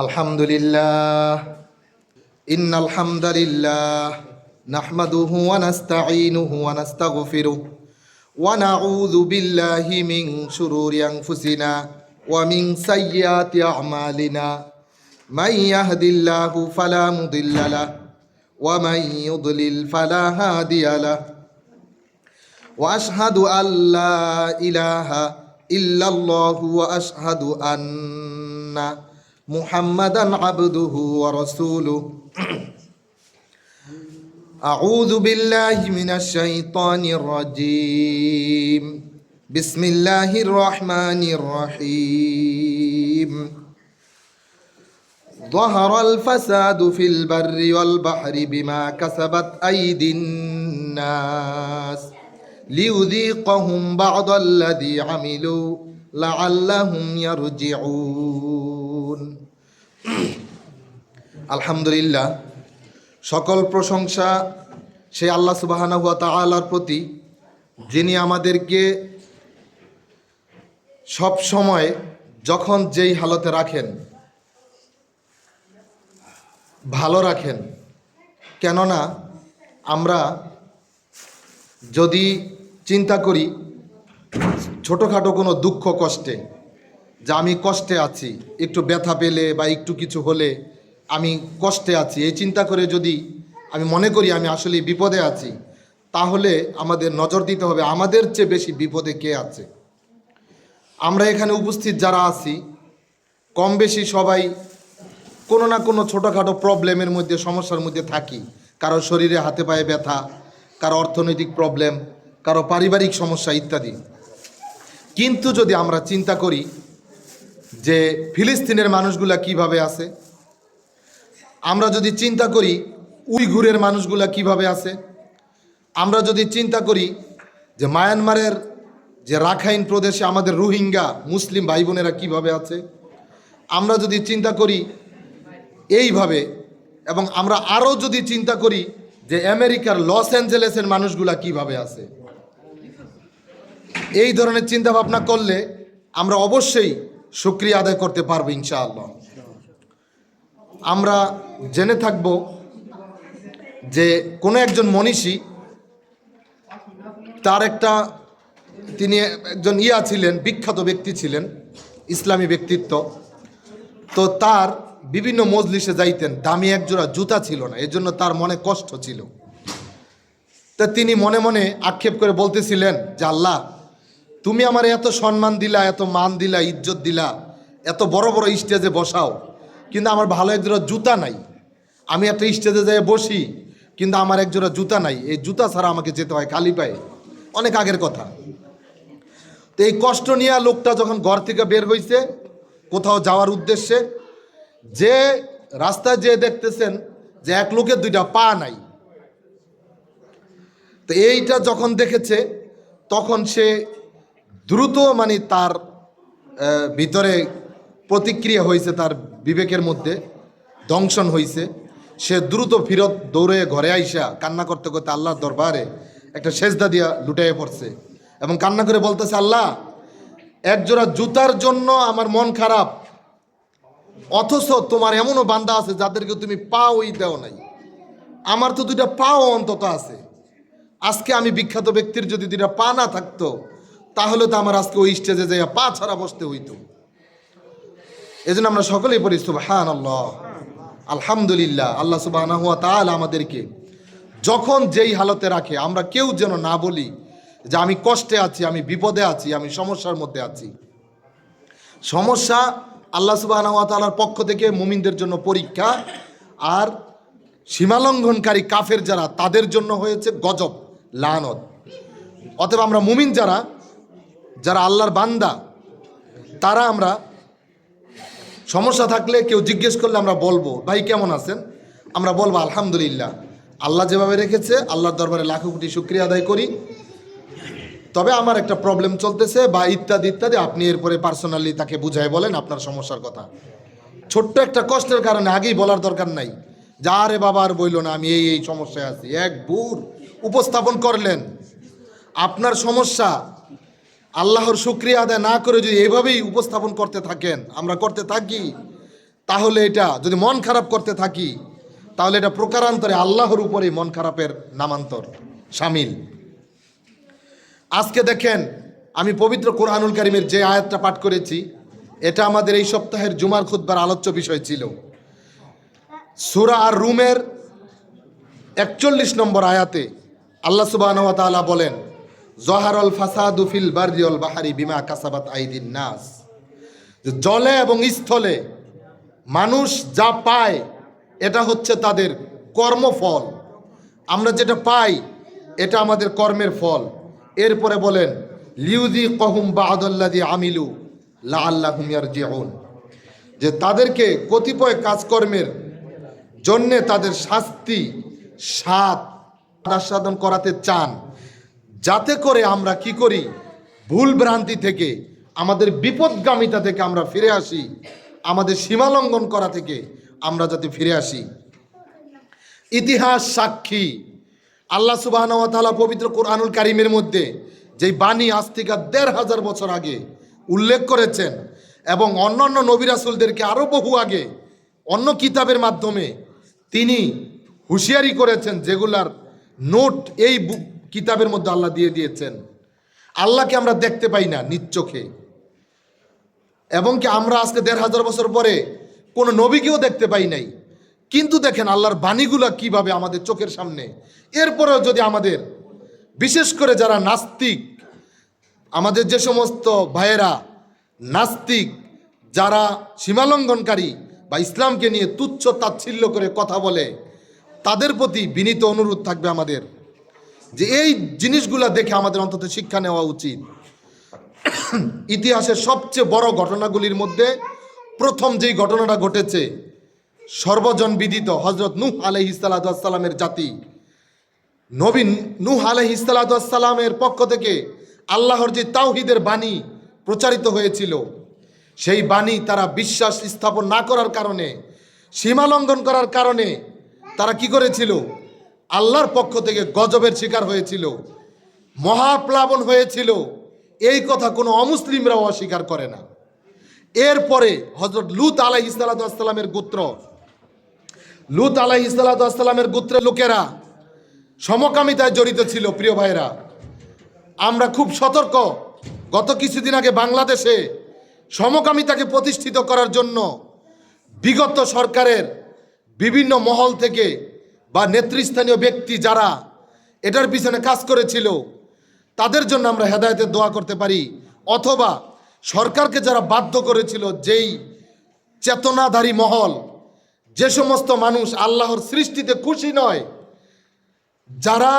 আলহামদুলিল্লাহ ইন্নাল হামদালিল্লাহ নাহমাদুহু ওয়া নাস্তাঈনুহু ওয়া নাস্তাগফিরুহু ওয়া নাউযু বিল্লাহি মিন শুরুরি আনফুসিনা ওয়া মিন সাইয়্যাতি আ'মালিনা মান ইয়াহদিল্লাহু ফালা মুদিল্লা লাহু ওয়া মান ইউদ্লিল ফালা হাদিয়া লাহু ওয়া আশহাদু আল্লা ইলাহা ইল্লাল্লাহু ওয়া আশহাদু আন্না মুহাম্মাদান আবদুহু ওয়া রাসূলুহু আউযু বিল্লাহি মিনাশ শাইতানির রাজীম বিসমিল্লাহির রহমানির রহিম ظهر الفساد في البر والبحر بما كسبت أيدي الناس ليذيقهم بعض الذي عملوا لعلهم يرجعون আলহামদুলিল্লাহ, সকল প্রশংসা সেই আল্লাহ সুবহানাহু ওয়া তাআলার প্রতি, যিনি আমাদেরকে সব সময় যখন যেই হালতে রাখেন ভালো রাখেন। কেননা আমরা যদি চিন্তা করি ছোটোখাটো কোনো দুঃখ কষ্টে, যে আমি কষ্টে আছি, একটু ব্যথা পেলে বা একটু কিছু হলে আমি কষ্টে আছি, এই চিন্তা করে যদি আমি মনে করি আমি আসলে বিপদে আছি, তাহলে আমাদের নজর দিতে হবে আমাদের চেয়ে বেশি বিপদে কে আছে। আমরা এখানে উপস্থিত যারা আছি কম বেশি সবাই কোনো না কোনো ছোটোখাটো প্রবলেমের মধ্যে, সমস্যার মধ্যে থাকি। কারো শরীরে হাতে পায়ে ব্যথা, কারো অর্থনৈতিক প্রবলেম, কারো পারিবারিক সমস্যা ইত্যাদি। কিন্তু যদি আমরা চিন্তা করি যে ফিলিস্তিনের মানুষগুলা কিভাবে আছে, আমরা যদি চিন্তা করি উইঘুরের মানুষগুলা কিভাবে আছে, আমরা যদি চিন্তা করি যে মায়ানমারের যে রাখাইন প্রদেশে আমাদের রোহিঙ্গা মুসলিম ভাই বোনেরা কীভাবে আছে, আমরা যদি চিন্তা করি এইভাবে, এবং আমরা আরও যদি চিন্তা করি যে আমেরিকার লস অ্যাঞ্জেলেসের মানুষগুলা কিভাবে আছে, এই ধরনের চিন্তা ভাবনা করলে আমরা অবশ্যই শুকরিয়া আদায় করতে পারবো ইনশাআল্লাহ। আমরা জেনে থাকব যে কোনো একজন মনীষী, তার তিনি একজন ছিলেন, বিখ্যাত ব্যক্তি ছিলেন, ইসলামী ব্যক্তিত্ব। তো তার বিভিন্ন মজলিসে যাইতেন, দামি একজোড়া জুতা ছিল না, এজন্য তার মনে কষ্ট ছিল। তা তিনি মনে মনে আক্ষেপ করে বলতেছিলেন যে আল্লাহ, তুমি আমার এত সম্মান দিলা, এত মান দিলা, ইজ্জত দিলা, এত বড় বড় স্টেজে বসাও, কিন্তু আমার ভালো একজোড়া জুতা নাই। আমি একটা স্টেজে যাই বসি, কিন্তু আমার একজোড়া জুতা নাই, এই জুতা ছাড়া আমাকে যেতে হয় খালি পায়ে। অনেক আগের কথা। তো এই কষ্ট নিয়ে লোকটা যখন ঘর থেকে বের হয়েছে কোথাও যাওয়ার উদ্দেশ্যে, যে রাস্তায় যে দেখতেছেন যে এক লোকের দুইটা পা নাই, তো এইটা যখন দেখেছে তখন সে দ্রুত তার ভিতরে প্রতিক্রিয়া হয়েছে, তার বিবেকের মধ্যে দংশন হয়েছে। সে দ্রুত ফিরত দৌড়ে ঘরে আইসা কান্না করতে করতে আল্লাহর দরবারে একটা সেজদা দিয়া লুটাইয়ে পড়ছে এবং কান্না করে বলতেছে, আল্লাহ, একজোড়া জুতার জন্য আমার মন খারাপ, অথচ তোমার এমনও বান্দা আছে যাদেরকে তুমি পাওই দেও নাই। আমার তো দুইটা পাও অন্তত আছে। আজকে আমি বিখ্যাত ব্যক্তির যদি দুইটা পা না থাকতো, তাহলে তো আমার আজকে ওই স্টেজে যাইয়া পা ছাড়া বসতে হইতো। এজন্য আমরা সকলেই পড়ি সুবহানাল্লাহ, আলহামদুলিল্লাহ। আল্লাহ সুবহানাহু ওয়া তাআলা আমাদেরকে যখন যেই হালতে রাখে, আমরা কেউ যেন না বলি যে আমি কষ্টে আছি, আমি বিপদে আছি, আমি সমস্যার মধ্যে আছি। সমস্যা আল্লাহ সুবহানাহু ওয়া তাআলার পক্ষ থেকে মুমিনদের জন্য পরীক্ষা, আর সীমালঙ্ঘনকারী কাফের যারা, তাদের জন্য হয়েছে গজব, লানত। অতএব আমরা মুমিন যারা আল্লাহর বান্দা, তারা আমরা সমস্যা থাকলে কেউ জিজ্ঞেস করলে আমরা বলবো, ভাই কেমন আছেন? আমরা বলবো আলহামদুলিল্লাহ। আল্লাহ যেভাবে রেখেছে আল্লাহর দরবারে লাখো কোটি শুকরিয়া আদায় করি। তবে আমার একটা প্রবলেম চলতেছে বা ইত্যাদি ইত্যাদি, আপনি এরপরে পার্সোনালি তাকে বুঝাই বলেন আপনার সমস্যার কথা। ছোট্ট একটা কষ্টের কারণে আগেই বলার দরকার নাই যা রে বাবা আর বইল না, আমি এই সমস্যায় আছি। এক ভুর উপস্থাপন করলেন আপনার সমস্যা, আল্লাহর শুকরিয়া আদায় না করে যদি এইভাবেই উপস্থাপন করতে থাকেন, আমরা করতে থাকি, তাহলে এটা যদি মন খারাপ করতে থাকি তাহলে এটা প্রকারান্তরে আল্লাহর উপরে মন খারাপের নামান্তর শামিল। আজকে দেখেন, আমি পবিত্র কোরআনুল কারীমের যে আয়াতটা পাঠ করেছি এটা আমাদের এই সপ্তাহের জুমার খুতবার আলোচ্য বিষয় ছিল। সূরা আর রুমের 41 নম্বর আয়াতে আল্লাহ সুবহানাহু ওয়া তাআলা বলেন, জহারল ফাসাদু ফিল বাররি ওয়াল বাহরি বিমা কাসাবাত আইদিন নাস। জলে এবং স্থলে মানুষ যা পায় এটা হচ্ছে তাদের কর্মফল। আমরা যেটা পাই এটা আমাদের কর্মের ফল। এরপরে বলেন, লিউযিকহুম বা'দাল্লাযী আমিলু লাআল্লাহুম ইয়ারজিউন, যে তাদেরকে কতিপয় কাজকর্মের জন্যে তাদের শাস্তি স্বাদ আস্বাদন করাতে চান, যাতে করে আমরা কি করি, ভুল ভ্রান্তি থেকে, আমাদের বিপদগামিতা থেকে আমরা ফিরে আসি, আমাদের সীমালঙ্ঘন করা থেকে আমরা যাতে ফিরে আসি। ইতিহাস সাক্ষী, আল্লাহ সুবহানাহু ওয়া তাআলা পবিত্র কোরআনুল কারীমের মধ্যে যেই বাণী আজ থেকে ১৫০০ বছর আগে উল্লেখ করেছেন এবং অন্যান্য নবী রাসূলদেরকে আরও বহু আগে অন্য কিতাবের মাধ্যমে তিনি হুঁশিয়ারি করেছেন, যেগুলার নোট এই কিতাবের মধ্যে আল্লাহ দিয়ে দিয়েছেন। আল্লাহকে আমরা দেখতে পাই না নিজ চোখে, এবং কি আমরা আজকে ১৫০০ বছর পরে কোনো নবীকেও দেখতে পাই নাই, কিন্তু দেখেন আল্লাহর বাণীগুলা কিভাবে আমাদের চোখের সামনে। এরপরেও যদি আমাদের, বিশেষ করে যারা নাস্তিক, আমাদের যে সমস্ত ভাইয়েরা নাস্তিক, যারা সীমালঙ্ঘনকারী বা ইসলামকে নিয়ে তুচ্ছ তাচ্ছিল্য করে কথা বলে, তাদের প্রতি বিনীত অনুরোধ থাকবে আমাদের যে এই জিনিসগুলা দেখে আমাদের অন্তত শিক্ষা নেওয়া উচিত। ইতিহাসের সবচেয়ে বড় ঘটনাগুলির মধ্যে প্রথম যেই ঘটনাটা ঘটেছে, সর্বজন বিদিত হযরত নূহ আলাইহিস সালাতু ওয়াস সালামের জাতি, নবী নূহ আলাইহিস সালাতু ওয়াস সালামের পক্ষ থেকে আল্লাহর যে তাওহীদের বাণী প্রচারিত হয়েছিল, সেই বাণী তারা বিশ্বাস স্থাপন না করার কারণে, সীমালঙ্ঘন করার কারণে তারা কি করেছিল, আল্লাহর পক্ষ থেকে গজবের শিকার হয়েছিল, মহাপ্লাবন হয়েছিল। এই কথা কোনো অমুসলিমরাও অস্বীকার করে না। এরপরে হযরত লূত আলাইহিস সালাতু ওয়াস সালামের গোত্র, লূত আলাইহিস সালাতু ওয়াস সালামের গোত্রের লোকেরা সমকামিতায় জড়িত ছিল। প্রিয় ভাইরা, আমরা খুব সতর্ক। গত কিছুদিন আগে বাংলাদেশে সমকামিতাকে প্রতিষ্ঠিত করার জন্য বিগত সরকারের বিভিন্ন মহল থেকে বা নেতৃস্থানীয় ব্যক্তি যারা এটার পিছনে কাজ করেছিল, তাদের জন্য আমরা হেদায়েতের দোয়া করতে পারি। অথবা সরকারকে যারা বাধ্য করেছিল, যেই চেতনাধারী মহল, যে সমস্ত মানুষ আল্লাহর সৃষ্টিতে খুশি নয়, যারা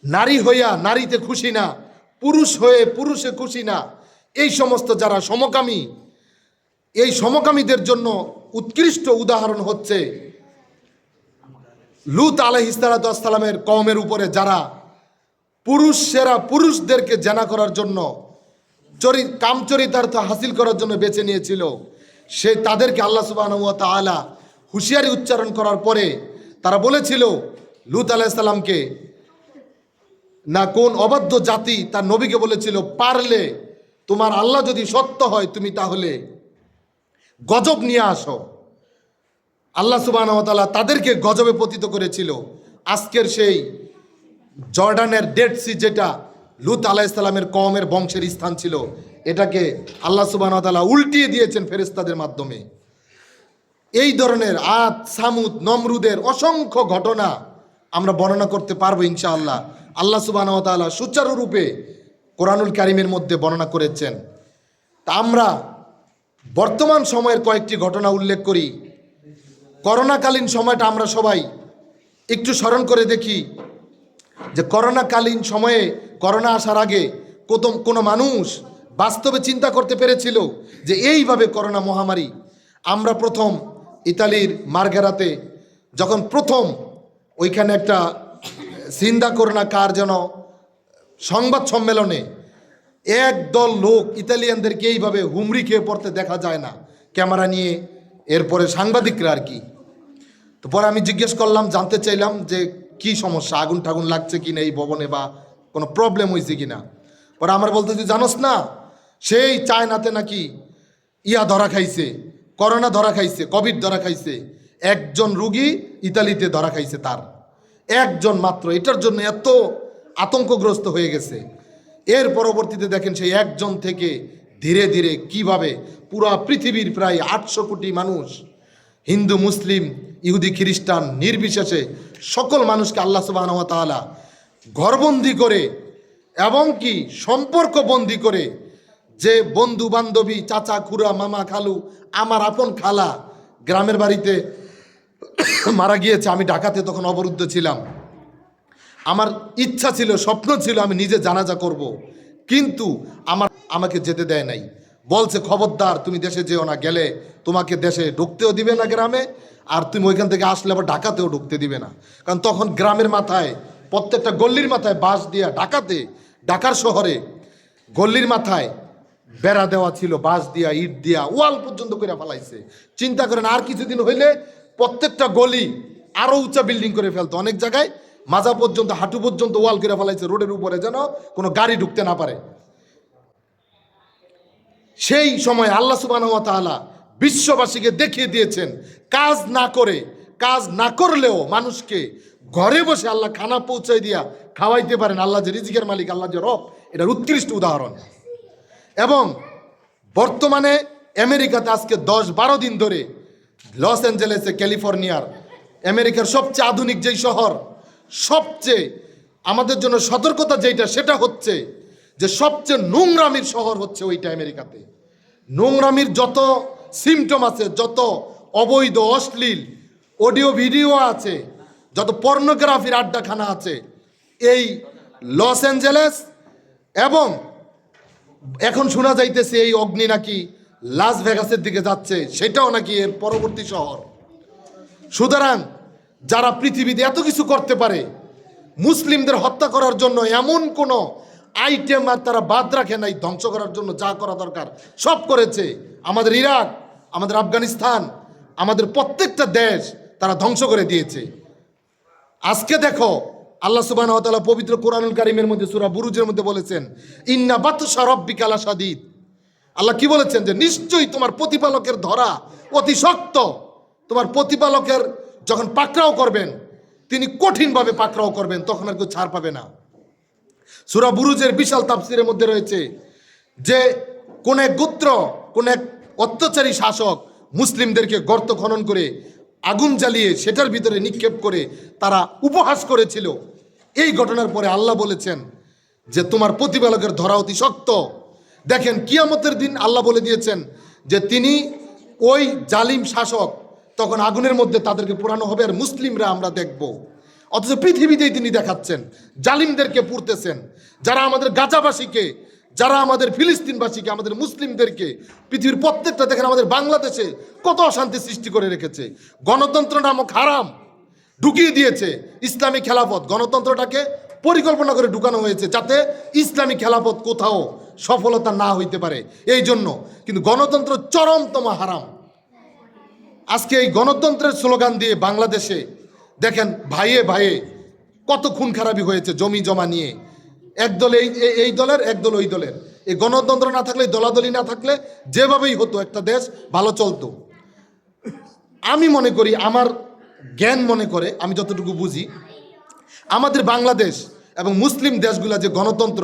নারী হইয়া নারীতে খুশি না, পুরুষ হয়ে পুরুষে খুশি না, এই সমস্ত যারা সমকামী, এই সমকামীদের জন্য উৎকৃষ্ট উদাহরণ হচ্ছে লূত আলাইহিস সালাতু ওয়াস সালামের কওমের উপরে, যারা পুরুষেরা পুরুষদেরকে জেনা করার জন্য, কামচরিতার্থ হাসিল করার জন্য বেছে নিয়েছিল। তাদেরকে আল্লাহ সুবহানাহু ওয়া তাআলা হুঁশিয়ারি উচ্চারণ করার পরে তারা বলেছিল লূত আলাইহিস সালামকে, না কোন অবাধ্য জাতি তার নবীকে বলেছিল, পারলে তোমার আল্লাহ যদি সত্য হয় তুমি তাহলে গজব নিয়ে আসো। আল্লাহ সুবহানাহু ওয়া তাআলা তাদেরকে গজবে পতিত করেছিল। আজকের সেই জর্ডানের ডেড সি, যেটা লূত আলাইহিস সালামের কওমের বংশের স্থান ছিল, এটাকে আল্লাহ সুবহানাহু ওয়া তাআলা উল্টিয়ে দিয়েছেন ফেরেশতাদের মাধ্যমে। এই ধরনের আদ, সামুদ, নমরুদের অসংখ্য ঘটনা আমরা বর্ণনা করতে পারবো ইনশাআল্লাহ। আল্লাহ সুবহানাহু ওয়া তাআলা সুচারুরূপে কোরআনুল কারীমের মধ্যে বর্ণনা করেছেন। তা আমরা বর্তমান সময়ের কয়েকটি ঘটনা উল্লেখ করি। করোনাকালীন সময়টা আমরা সবাই একটু স্মরণ করে দেখি যে করোনাকালীন সময়ে, করোনা আসার আগে কোনো মানুষ বাস্তবে চিন্তা করতে পেরেছিল যে এইভাবে করোনা মহামারী। আমরা প্রথম ইতালির মার্গেরাতে যখন প্রথম ওইখানে একটা সিন্দা করোনা কার যেন সংবাদ সম্মেলনে একদল লোক ইতালিয়ানদেরকে এইভাবে হুমড়ি খেয়ে পড়তে দেখা যায় না, ক্যামেরা নিয়ে। এরপরে সাংবাদিকরা আর কি, তো পরে আমি জিজ্ঞেস করলাম, জানতে চাইলাম যে কি সমস্যা, আগুন টাগুন লাগছে কিনা এই ভবনে, বা কোনো প্রবলেম হয়েছে কিনা। পরে আমার বলতে, তুই জানোস না সেই চায়নাতে নাকি ধরা খাইছে, করোনা ধরা খাইছে, কোভিড ধরা খাইছে, একজন রুগী ইতালিতে ধরা খাইছে, তার একজন মাত্র। এটার জন্য এত আতঙ্কগ্রস্ত হয়ে গেছে। এর পরবর্তীতে দেখেন সেই একজন থেকে ধীরে ধীরে কিভাবে পুরা পৃথিবীর প্রায় 800 কোটি মানুষ, হিন্দু মুসলিম ইহুদি খ্রিস্টান নির্বিশেষে সকল মানুষকে আল্লাহ সুবহানাহু ওয়া তাআলা ঘরবন্দি করে এবং কি সম্পর্ক বন্দি করে, যে বন্ধু বান্ধবী চাচা খুড়া মামা খালু আমার আপন খালা গ্রামের বাড়িতে মারা গিয়েছে, আমি ঢাকাতে তখন অবরুদ্ধ ছিলাম, আমার ইচ্ছা ছিল, স্বপ্ন ছিল আমি নিজে জানাজা করব, কিন্তু আমাকে যেতে দেয় নাই। বলছে খবরদার তুমি দেশে যেও না, গেলে তোমাকে দেশে ঢুকতেও দিবে না গ্রামে, আর তুমি ওইখান থেকে আসলে আবার ঢাকাতেও ঢুকতে দিবে না। কারণ তখন গ্রামের মাথায় প্রত্যেকটা গল্লির মাথায় বাঁশ দিয়া, ঢাকার শহরে গল্লির মাথায় বেড়া দেওয়া ছিল, বাঁশ দিয়া ইট দিয়া ওয়াল পর্যন্ত করে ফেলাইছে। চিন্তা করেন আর কিছুদিন হইলে প্রত্যেকটা গলি আরো উঁচা বিল্ডিং করে ফেলতো, অনেক জায়গায় মাজা পর্যন্ত হাঁটু পর্যন্ত ওয়াল করে ফেলাইছে রোডের উপরে, যেন কোনো গাড়ি ঢুকতে না পারে। সেই সময় আল্লাহ সুবহানাহু ওয়া তাআলা বিশ্ববাসীকে দেখিয়ে দিয়েছেন কাজ না করলেও মানুষকে ঘরে বসে আল্লাহ খানা পৌঁছায় দিয়া খাওয়াইতে পারেন। আল্লাহ যে রিজিকের মালিক, আল্লাহ যে রব, এটার উৎকৃষ্ট উদাহরণ। এবং বর্তমানে আমেরিকাতে আজকে 10-12 দিন ধরে লস অ্যাঞ্জেলেসে, ক্যালিফোর্নিয়ার, আমেরিকার সবচেয়ে আধুনিক যেই শহর, সবচেয়ে আমাদের জন্য সতর্কতা যেটা, সেটা হচ্ছে যে সবচেয়ে নোংরামির শহর হচ্ছে ওইটা আমেরিকাতে। নোংরামির যত সিমটম আছে, যত অবৈধ অশ্লীল অডিও ভিডিও আছে, যত পর্নোগ্রাফির আড্ডাখানা আছে, এই লস অ্যাঞ্জেলেস, এবং এখন শোনা যাইতেছে এই অগ্নি নাকি লাস ভেগাসের দিকে যাচ্ছে, সেটাও নাকি এর পরবর্তী শহর। সুতরাং যারা পৃথিবীতে এত কিছু করতে পারে, মুসলিমদের হত্যা করার জন্য এমন কোনো আইটেম আর তারা বাদ রাখে নাই, ধ্বংস করার জন্য যা করা দরকার সব করেছে। আমাদের ইরাক, আমাদের আফগানিস্তান, আমাদের প্রত্যেকটা দেশ তারা ধ্বংস করে দিয়েছে। আজকে দেখো আল্লাহ সুবহানাহু ওয়া তাআলা পবিত্র কোরআনুল কারীমের মধ্যে সূরা বুরুজের মধ্যে বলেছেন, ইন্না বাতশা রাব্বিকা লাশাদীদ। আল্লাহ কি বলেছেন? যে নিশ্চয়ই তোমার প্রতিপালকের ধরা অতি শক্ত। তোমার প্রতিপালকের যখন পাকড়াও করবেন, তিনি কঠিনভাবে পাকড়াও করবেন, তখন আর কেউ ছাড় পাবে না। সূরা বুরুজের বিশাল তাফসীরের মধ্যে রয়েছে যে কোন এক গোত্র, কোন এক অত্যাচারী শাসক মুসলিমদেরকে গর্ত খনন করে আগুন জ্বালিয়ে সেটার ভিতরে নিক্ষেপ করে তারা উপহাস করেছিল। এই ঘটনার পরে আল্লাহ বলেছেন যে তোমার প্রতিপালকের ধরা অতি শক্ত। দেখেন কিয়ামতের দিন আল্লাহ বলে দিয়েছেন যে তিনি ওই জালিম শাসক, তখন আগুনের মধ্যে তাদেরকে পোড়ানো হবে, আর মুসলিমরা আমরা দেখব। অথচ পৃথিবীতেই তিনি দেখাচ্ছেন জালিমদেরকে পুড়তেছেন, যারা আমাদের গাজাবাসীকে, যারা আমাদের ফিলিস্তিনবাসীকে, আমাদের মুসলিমদেরকে, পৃথিবীর প্রত্যেকটা, দেখেন আমাদের বাংলাদেশে কত অশান্তি সৃষ্টি করে রেখেছে। গণতন্ত্র নামক হারাম ঢুকিয়ে দিয়েছে ইসলামী খেলাফত। গণতন্ত্রটাকে পরিকল্পনা করে ঢুকানো হয়েছে যাতে ইসলামী খেলাফত কোথাও সফলতা না হইতে পারে, এই জন্য। কিন্তু গণতন্ত্র চরমতম হারাম। আজকে এই গণতন্ত্রের স্লোগান দিয়ে বাংলাদেশে দেখেন ভাইয়ে ভাইয়ে কত খুন খারাপি হয়েছে জমি জমা নিয়ে। এক দল এই দলের, এক দল ওই দলের। এই গণতন্ত্র না থাকলে, দলাদলি না থাকলে যেভাবেই হতো একটা দেশ ভালো চলতো। আমি মনে করি, আমার জ্ঞান মনে করে, আমি যতটুকু বুঝি, আমাদের বাংলাদেশ এবং মুসলিম দেশগুলা যে গণতন্ত্র,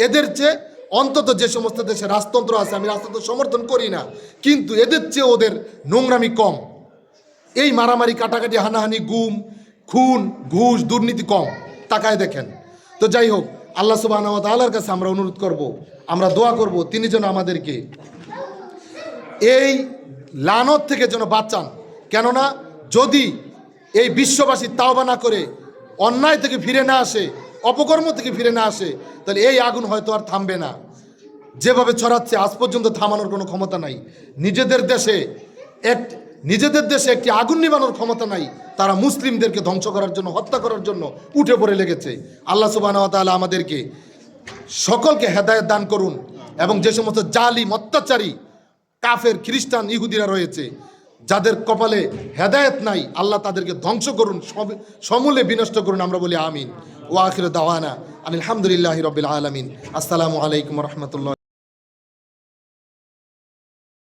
এদের চেয়ে অন্তত যে সমস্ত দেশে রাজতন্ত্র আছে, আমি রাজতন্ত্র সমর্থন করি না, কিন্তু এদের চেয়ে ওদের নোংরামি কম। এই মারামারি, কাটাকাটি, হানাহানি, গুম খুন, ঘুষ, দুর্নীতি কম। তাকায় দেখেন। তো যাই হোক, আল্লাহ সুবহানাহু ওয়া তাআলার কাছে আমরা অনুরোধ করব, আমরা দোয়া করব, তিনি যেন আমাদেরকে এই লানত থেকে যেন বাঁচান। কেননা যদি এই বিশ্ববাসী তাওবা না করে, অন্যায় থেকে ফিরে না আসে, অপকর্ম থেকে ফিরে না আসে, তাহলে এই আগুন হয়তো আর থামবে না। যেভাবে ছড়াচ্ছে আজ পর্যন্ত থামানোর কোনো ক্ষমতা নাই। নিজেদের দেশে একটি আগুন নিবানোর ক্ষমতা নাই, তারা মুসলিমদেরকে ধ্বংস করার জন্য, হত্যা করার জন্য উঠে পড়ে লেগেছে। আল্লাহ সুবহানাহু ওয়া তাআলা আমাদেরকে সকলকে হেদায়েত দান করুন, এবং যে সমস্ত জালিম, অত্যাচারী, কাফের, খ্রিস্টান, ইহুদিরা রয়েছে, যাদের কপালে হেদায়েত নাই, আল্লাহ তাদেরকে ধ্বংস করুন, সমূলে বিনষ্ট করুন। আমরা বলি আমিন। ওয়া আখিরু দাওয়ানা আলহামদুলিল্লাহি রাব্বিল আলামিন। আসসালামু আলাইকুম ওয়া রাহমাতুল্লাহ।